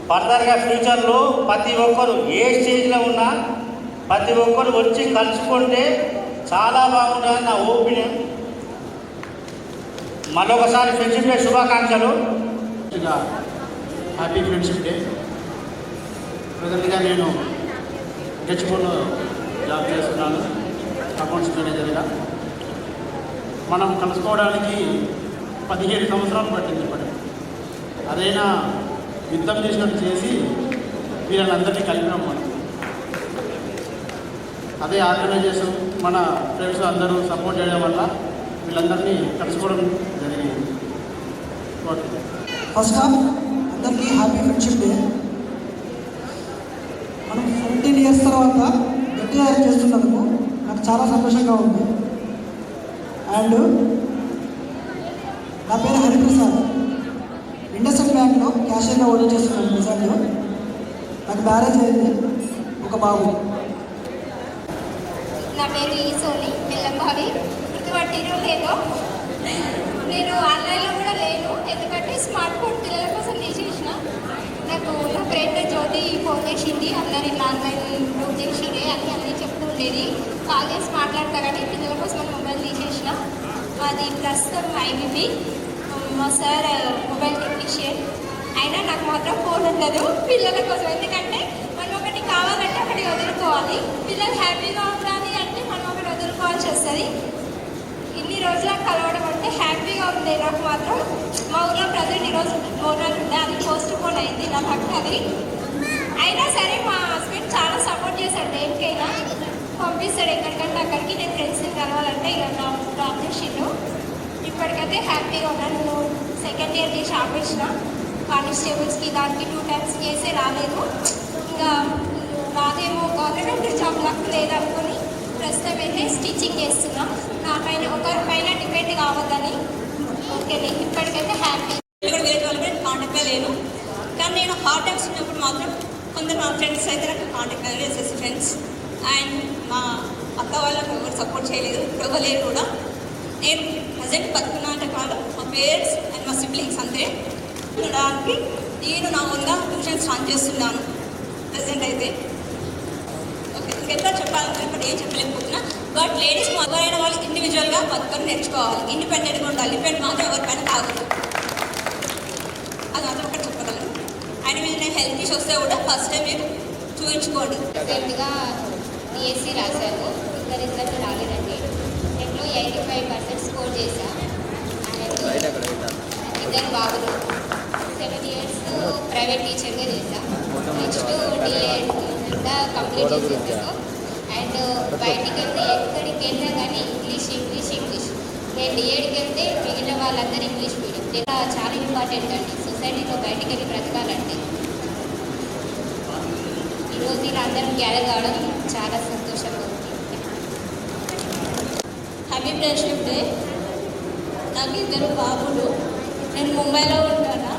ఫర్దర్గా ఫ్యూచర్లో ప్రతి ఒక్కరు ఏ స్టేజ్లో ఉన్నా ప్రతి ఒక్కరు వచ్చి కలుసుకుంటే చాలా బాగుంటుంది నా ఒపీనియన్. మరొకసారి ఫ్రెండ్షిప్ డే శుభాకాంక్షలు. Happy friendship day. ప్రజెంట్గా నేను గచ్చిబౌలిలో జాబ్ చేస్తున్నాను, అకౌంట్స్ మేనేజర్గా. మనం కలుసుకోవడానికి 17 సంవత్సరాలు పట్టింది ఇప్పటికి. అదైనా యుద్ధం చేసినట్టు చేసి వీళ్ళందరినీ కలిపినాం మనం. అదే ఆర్గనైజేషన్ మన ఫ్రెండ్స్ అందరూ సపోర్ట్ చేయడం వల్ల వీళ్ళందరినీ కలుసుకోవడం జరిగింది. ఫస్ట్ ఆఫ్ అందరికీ హ్యాపీ ఫ్రెండ్షిప్ డే. మనం 17 ఇయర్స్ తర్వాత గెట్ టుగెదర్ చేస్తున్నందుకు నాకు చాలా సంతోషంగా ఉంది. అండ్ నా పేరు హరిప్రసాద్. ఇండస్ట్రియల్ బ్యాంక్లో క్యాషియర్గా ఓడి చేస్తున్నాను ప్రజెంట్. నాకు మ్యారేజ్ అయింది, ఒక బాబు. నా పేరు ఈసోని పిల్లబావి. గుర్తుపట్టిరో లేదో, నేను ఆన్లైన్లో కూడా లేను. ఎందుకంటే స్మార్ట్ ఫోన్ పిల్లల కోసం తీసేసిన. నాకు నా ఫ్రెండ్ జ్యోతి ఫోన్ చేసింది, అందరు ఇలా ఆన్లైన్ బుక్ చేసిరే అని అన్నీ చెప్తూ ఉండేది. కాల్ చేసి మాట్లాడతా కానీ పిల్లల కోసం మొబైల్ తీసేసిన. అది ప్రస్తుతం ఐబీబీ. మా సార్ మొబైల్ టెక్నీషియన్. అయినా నాకు మాత్రం ఫోన్ ఉండదు పిల్లల కోసం. ఎందుకంటే మనం ఒకటి కావాలంటే ఒకటి వదులుకోవాలి. పిల్లలు హ్యాపీగా ఉండాలి అంటే మనం ఒకటి వదులుకోవాల్సి వస్తుంది. ఇన్ని రోజుల కలవడం అంటే హ్యాపీగా ఉంది నాకు మాత్రం. మా ఊళ్ళో ప్రజెంట్ ఈరోజు ప్రోగ్రామ్ ఉంటే అది పోస్ట్ పోన్ అయింది నా పక్కది. అయినా సరే మా హస్బెండ్ చాలా సపోర్ట్ చేశాడు. దేనికైనా పంపిస్తాడు ఎక్కడికంటే అక్కడికి. నేను ఫ్రెండ్స్ని కలవాలంటే ఇక నా డ్రాప్ చేసిండు. ఇప్పటికైతే హ్యాపీగా ఉన్నాను. నేను సెకండ్ ఇయర్ చేసి ఆపేసిన. కానిస్టేబుల్స్కి దానికి 2 times చేసే రాలేదు. ఇంకా రాదేమో గవర్నమెంట్ జాబ్ నాకు లేదనుకుని ప్రస్తుతం అయితే స్టిచ్చింగ్ చేస్తున్నాం. నా పైన ఒకరిపైన డిపెండ్ కావద్దని. ఓకే, ఇప్పటికైతే హ్యాపీ. వేరే వాళ్ళు కూడా కాంటాక్ట్లో లేను. కానీ నేను హార్ట్ టైమ్స్ ఉన్నప్పుడు మాత్రం కొందరు మా ఫ్రెండ్స్ అయితే నాకు కాంటాక్ట్ అయ్యారు, ఎస్ఎస్సి ఫ్రెండ్స్. అండ్ మా అక్క వాళ్ళకు ఎవరు సపోర్ట్ చేయలేదు, ఇవ్వలేరు కూడా. నేను ప్రజెంట్ బతుకున్నా అంటే కాదు మా పేరెంట్స్ అండ్ మా సిబ్లింగ్స్ అంతే. ఉండడానికి నేను నా ఓన్గా ట్యూషన్ స్టార్ట్ చేస్తున్నాను ప్రజెంట్ అయితే. ఓకే, ఇంకెంత చెప్పాలంటే ఇక్కడ ఏం చెప్పలేకపోతున్నా. బట్ లేడీస్ ఎవరైన వాళ్ళు ఇండివిజువల్గా బతుకొని నేర్చుకోవాలి, ఇండిపెండెంట్గా ఉండాలి. డిపెండ్ మాత్రం ఎవరిపైన కాదు. అది మాత్రం ఒకటి చెప్పగలను. అండ్ మీరు హెల్త్ ఇష్యూస్ వస్తే కూడా ఫస్ట్ టైం మీరు చూపించుకోండి. రీసెంట్గా డిఎస్సి రాశాను. ఇంకా రిజల్ట్ రాలేదండి. నేను 85% స్కోర్ చేశాను. ఇద్దరు బాబులు 7 years ప్రైవేట్ టీచర్గా చేశాను. నెక్స్ట్ డిఎడ్ అంతా కంప్లీట్ చేసేసాను. అండ్ బయటికి వెళ్తే ఎక్కడికి వెళ్ళినా కానీ ఇంగ్లీష్. నేను డిఎడ్కి వెళ్తే మిగిలిన వాళ్ళందరూ ఇంగ్లీష్ మీడియం. చాలా ఇంపార్టెంట్ అండి సొసైటీలో బయటికి వెళ్ళి బ్రతకాలంటే. ఈరోజు ఇలా అందరం గ్యాదర్ కావడం చాలా సంతోషంగా ఉంది. Happy friendship day. నాకు 2 బాబులు. నేను ముంబైలో ఉంటాను.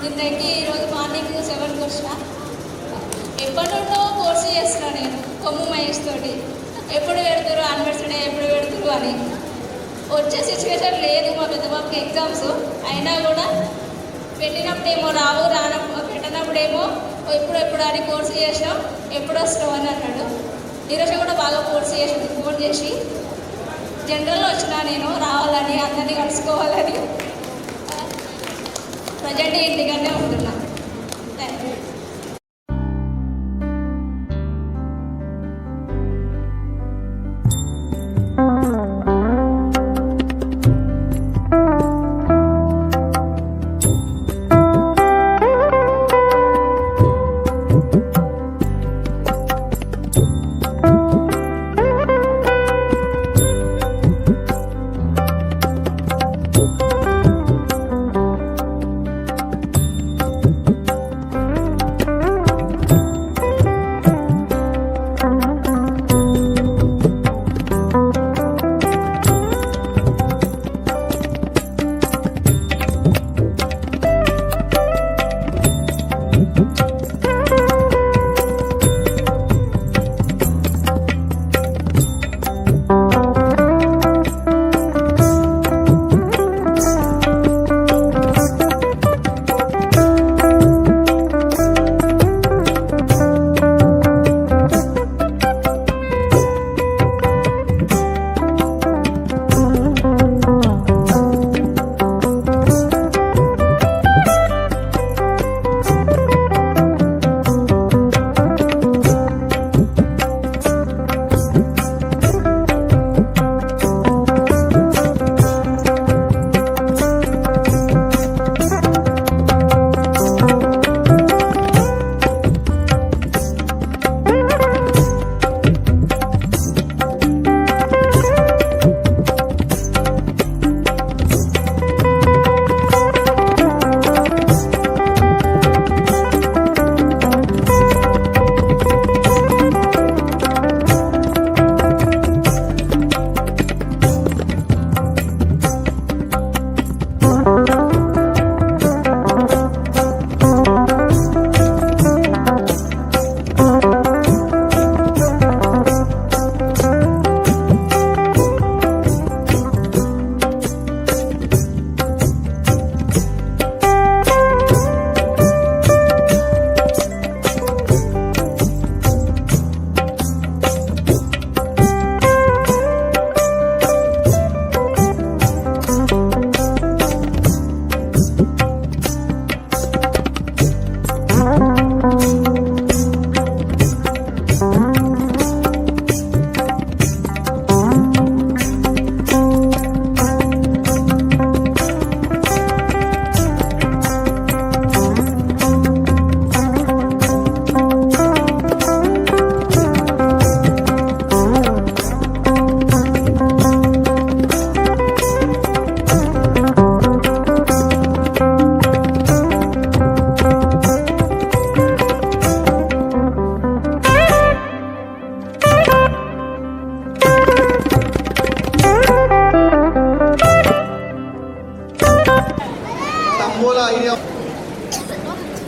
నిన్నకి ఈరోజు మార్నింగ్ 7కి వచ్చిన. ఎప్పటి నుండో కోర్సు చేస్తున్నాను నేను కొమ్ము మహేష్ తోటి. ఎప్పుడు పెడతారు యానివర్సరీ ఎప్పుడు పెడతారు అని. వచ్చే సిచ్యువేషన్ లేదు మా పెద్ద బాబుకి ఎగ్జామ్స్. అయినా కూడా పెట్టినప్పుడేమో పెట్టినప్పుడేమో ఎప్పుడు అని కోర్సు చేసినాం, ఎప్పుడు వస్తావు అని అన్నాడు. ఈరోజు కూడా బాగా కోర్సు చేసింది. ఫోన్ చేసి జనరల్లో వచ్చినా నేను రావాలని అందరినీ కలుసుకోవాలని. ప్రజెంట్ ఇంటికనే ఉంటున్నా. Thank you.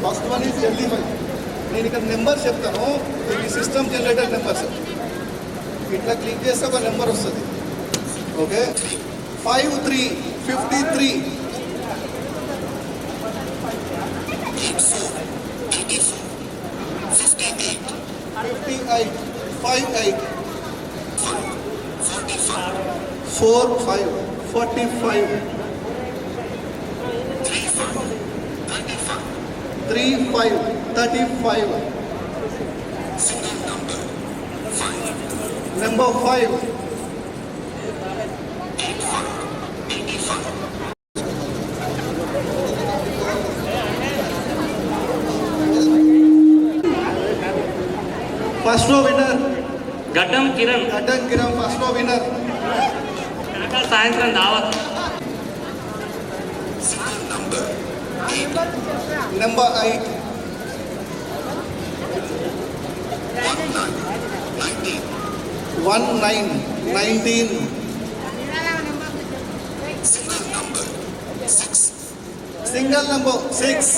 First one is జల్దీ. నేను ఇక్కడ నెంబర్ చెప్తాను, ఈ సిస్టమ్ జనరేటర్ నెంబర్స్. ఇట్లా క్లిక్ చేస్తే ఒక నెంబర్ వస్తుంది. Okay, 5353 58 58 45 45 35 35 number 5 first row winner Gaddam Kiran. First row winner. సాయంత్రం దావత్. Number 8 19 single number 6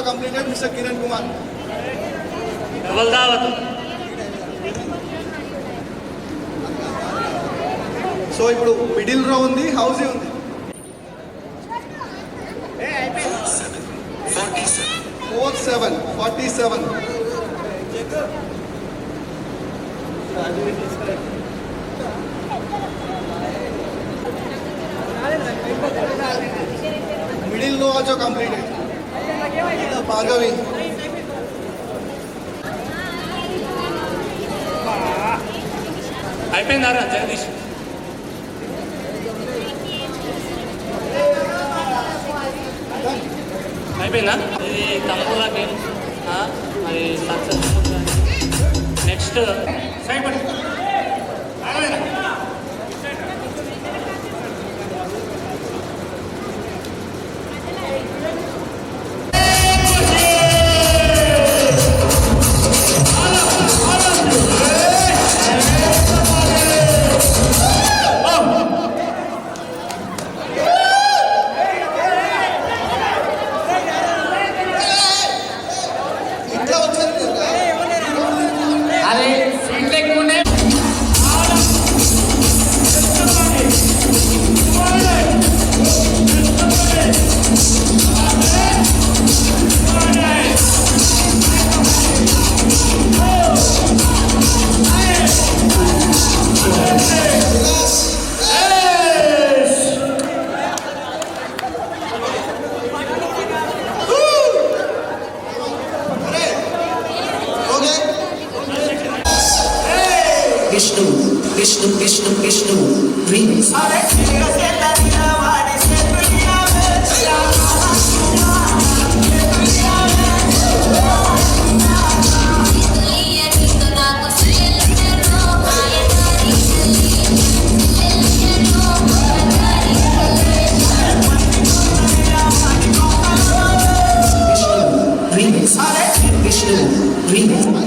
completed mister Kiran Kumar. Double దావత్. సో ఇప్పుడు మిడిల్ రో ఉంది, హౌజీ ఉంది. 47 middle row also completed. Bhargavi. అయిపోయిందారా Jagadish? అయిపోయిందా? ఇది తక్కువ గేమ్ అది successful. Next Vishnu remix. Vishnu remix.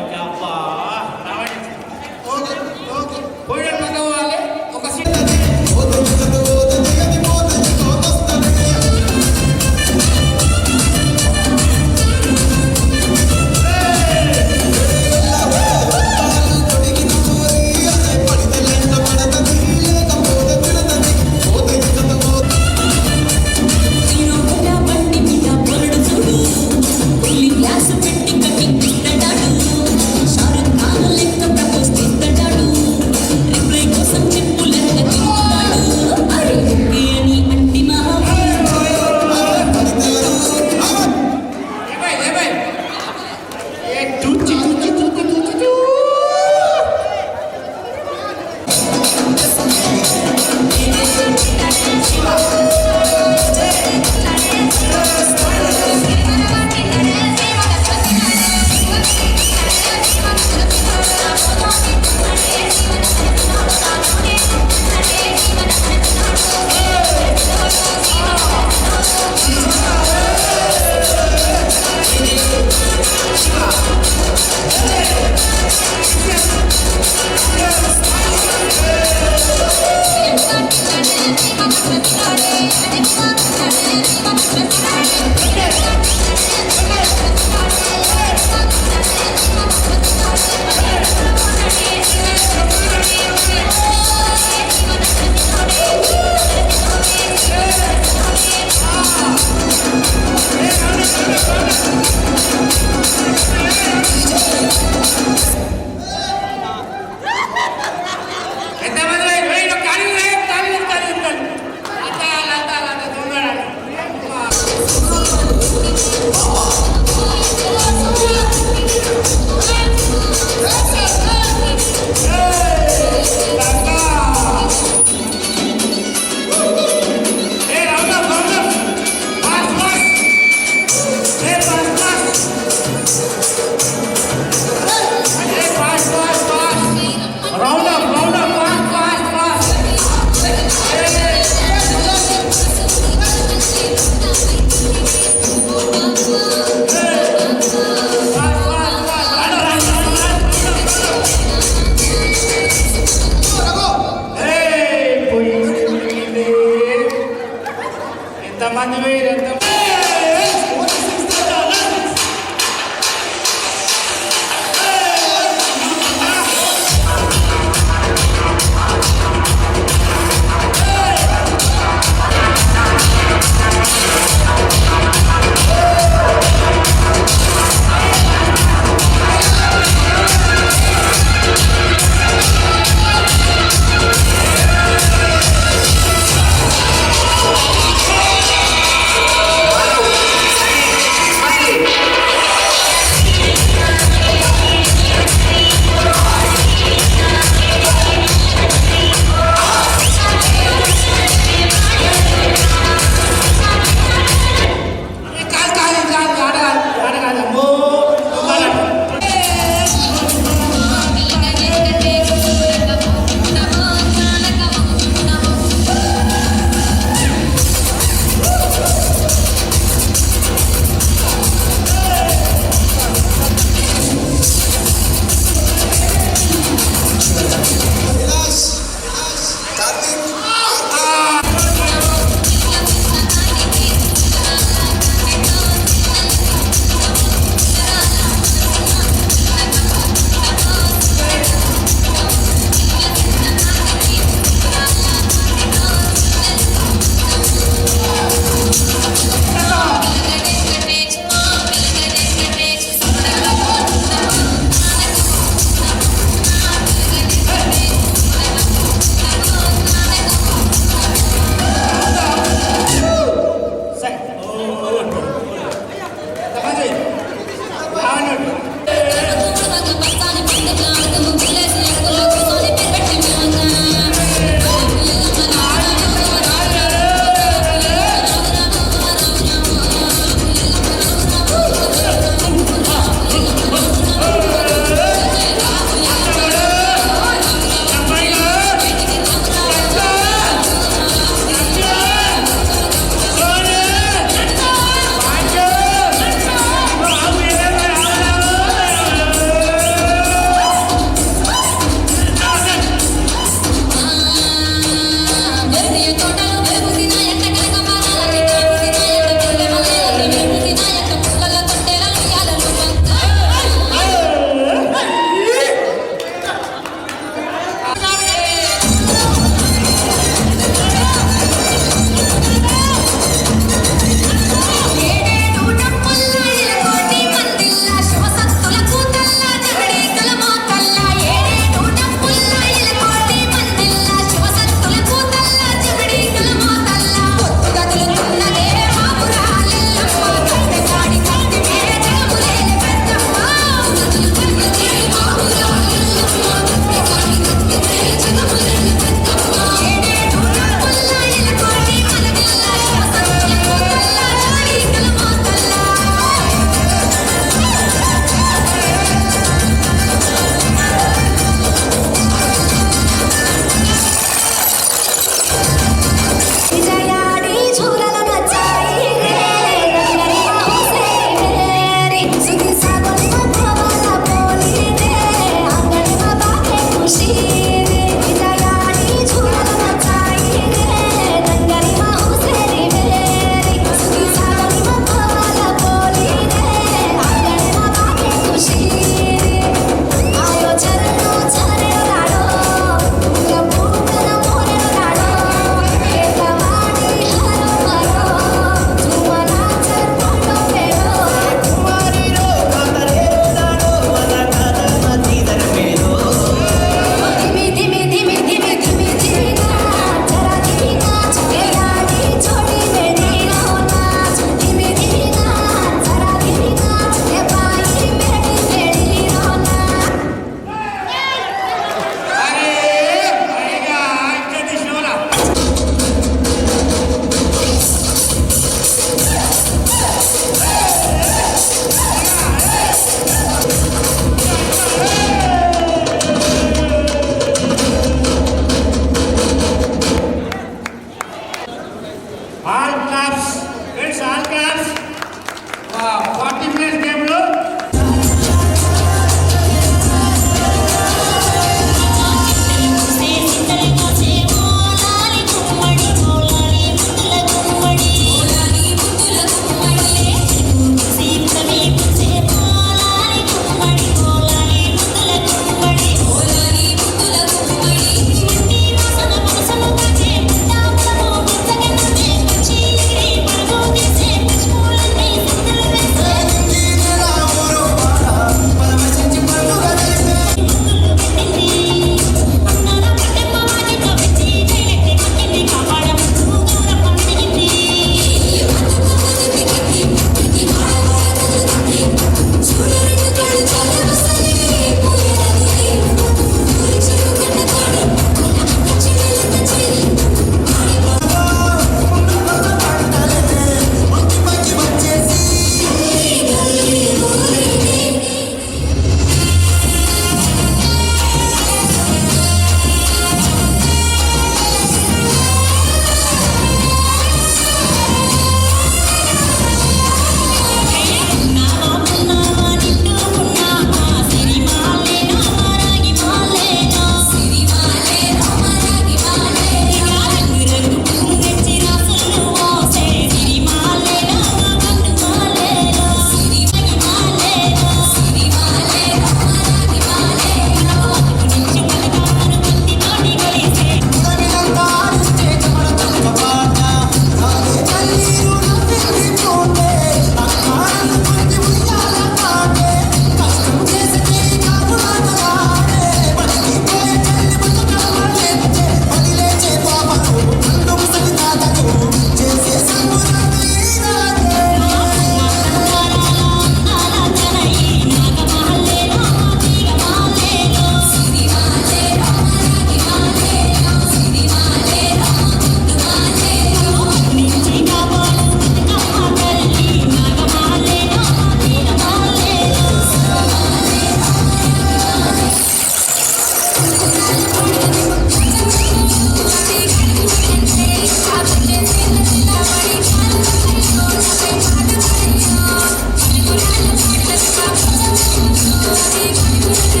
Thank you.